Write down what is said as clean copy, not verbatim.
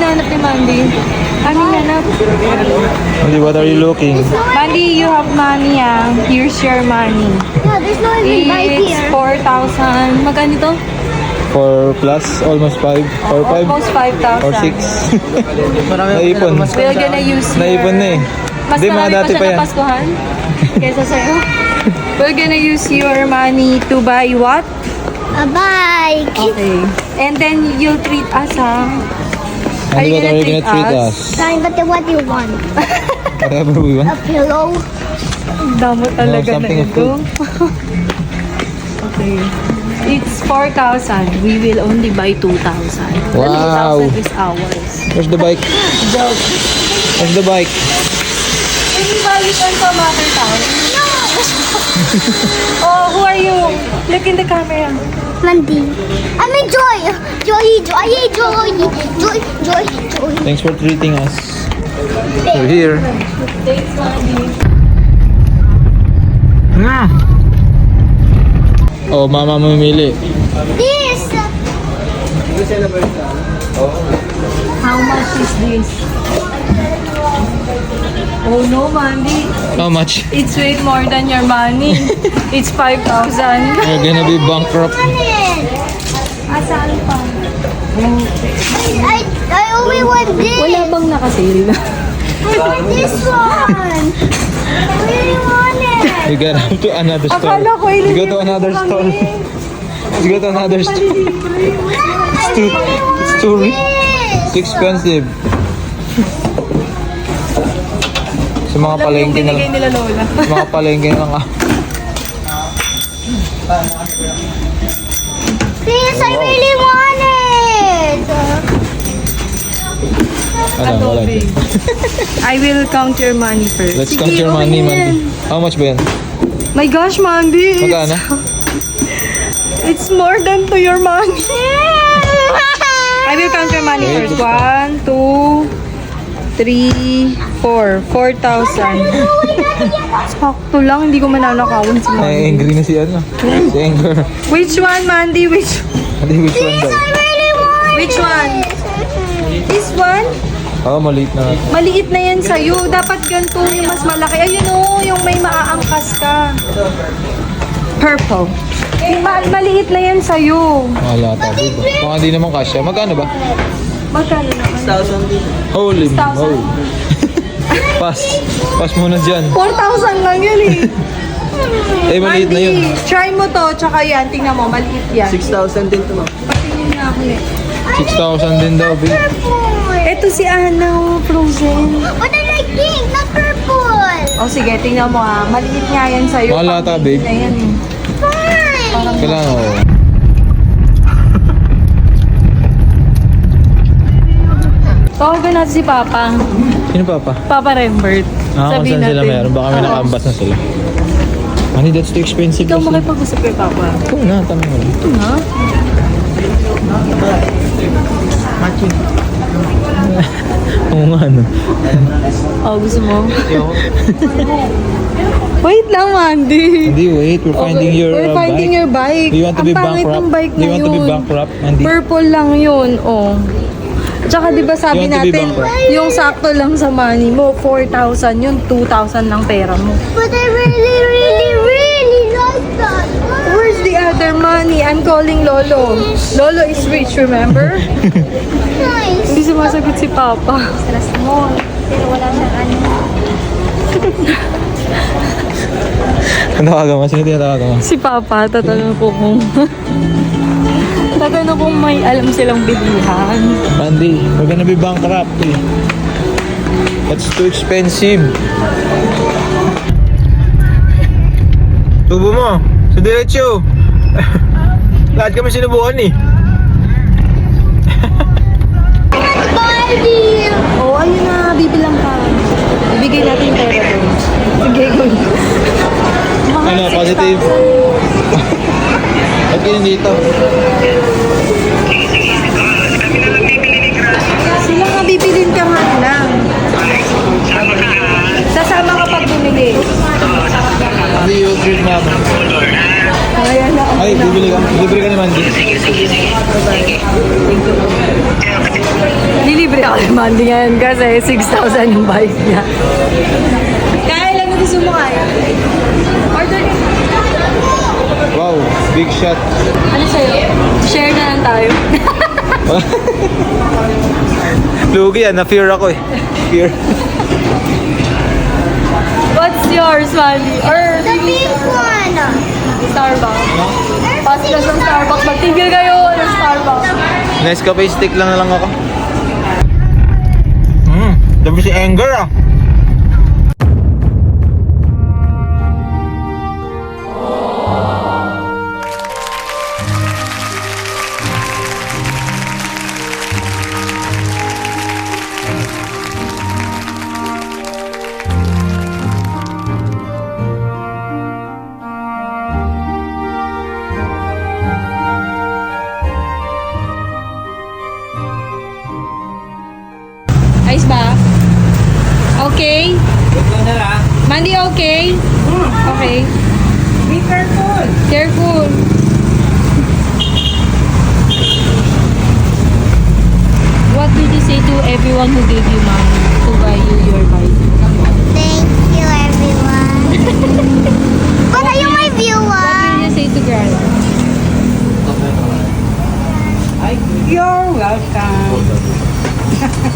hinahanap ni Mandy? Anong hinahanap? Mandy, what are you looking? Mandy, you have money ah. Here's your money. No, there's no even bike It's here. 4,000. Magkano ito? 4 plus, almost 5. Or 5? Almost 5,000. Or 6. Naipon. We're gonna use Naipon na eh. Mas Hindi, mga marami pa dati siya pa yan. napaskuhan kesa sa'yo. We're gonna use your money to buy what? A bike. Okay. And then you'll treat us, ha? Are Mandy, you what are you gonna gonna treat us? Fine, but then what do you want? Whatever we A want. pillow? Damo talaga na something of ito. Okay. It's 4,000. We will only buy 2,000. Wow. 2,000 is ours. Where's the bike? Joke. Where's the bike? Can you buy it on some other town? No! Oh, who are you? Look in the camera. Mandy. I mean Joy. Joy. Thanks for treating us. We're here. Thanks, Mandy. Oh, mama mamimili. This. How much is this? Oh no, Mandy. How much? It's way more than your money. It's 5,000. We're gonna be bankrupt. Asan pa? I only want this. Wala bang nakasale? I want this one. I really want it. We gotta go to another store. Akala ko We go to another store. Let's go to another store. It's too expensive. Sa mga palengke na Binigay nila Lola. sa mga palengke na nga. Please, I really want it. Ano, wala Adobe. dyan. I will count your money first. Let's Sige, count your okay money, na Mandy. yan. How much ba yan? My gosh, Mandy. Magkano? It's more than to your money. I will count your money Wait, first. 1, 2, 3, 4. 4,000. Sakto lang, hindi ko mananakawan si Mandy. Nai-angry na si ano. Si Anger. Which one, Mandy? Which Hindi, which one daw? I really want Which one? This one? Oo, maliit na nga. Maliit na yan sa'yo. Dapat ganito yung mas malaki. Ayun o, yung may maaangkas ka. Purple. Maliit na yan sa'yo. Wala tabi ba? Kung hindi naman kasya, magkano ba? Magkano naman? Holy 6,000. moly. Pass muna dyan. 4,000 lang yun eh. Eh, maliit na yun. Mandy, try mo to, tsaka yan. Tingnan mo, maliit yan. 6,000 din ito, ma'am. Patingin nga ako eh. 6,000 din daw, babe. purple. Ito si Anna, oh, frozen. But I like pink, not purple. O sige, tingnan mo ah. Maliit nga yan sa'yo. Wala ta, babe. Na yan eh. Fine. Kailangan ko. Tawagan natin si Papa. Sino pa pa? Papa Rembert. Ah, kung saan sila meron. Baka may nakaambas na sila. Honey, that's too expensive. Ikaw kasi. makipag-usap kay Papa. Ito na, tanong mo lang. Ito na. Oo nga, no. Oh, gusto mo? Wait lang, Mandy. Hindi, wait. We're finding your We're finding bike. your bike. Do you want to be Ang pangit bankrupt? ng bike Do you na want to be yun. bankrupt, Mandy? Purple lang yun, oh. Tsaka di ba sabi You want to be natin, bankrupt? yung sakto lang sa money mo, 4,000 yun, 2,000 lang pera mo. But I really, really, really like that. Where's the other money? I'm calling Lolo. Lolo is rich, remember? Nice. Hindi sumasagot si Papa. Stress mo. Pero wala siyang ano. Ano tawagan mo? Sino tinatawagan mo? Si Papa, tatanong ko kung... tatanong kung may alam silang bilihan. Mandy, we're gonna be bankrupt eh. That's too expensive. Tubo mo, sa diretsyo. Lahat kami sinubukan eh. Barbie. Oo, ayun na, bibilang ka. Ibigay natin yung pera doon. Sige, go. Ano, positive? Ba't ganyan dito? Sila nga bibilin ka nga lang. Sasama ka pag bumili. Hindi yung treat namin. Ayan na. Ay, bibili ka. Libre ka ni Mandy. Lili libre ako ng Mandy ngayon kasi 6,000 yung bike niya. Kaya lang na gusto mo kaya. Order ka. Wow, big shot. Ano sa'yo? Share na lang tayo. Lugi yan, na-fear ako eh. Fear. What's yours, Mandy? Or The big one. Starbucks? Pass ka sa Starbucks. Magtigil kayo ng Starbucks. Nescafe stick lang ako. Dami si Anger ah. Ayos ba? Okay? Mandy, okay? Okay. Be careful. Careful. What did you say to everyone who gave you money to buy you your bike? Thank you, everyone. But are you my What viewer? did you say to Grandma? You're welcome.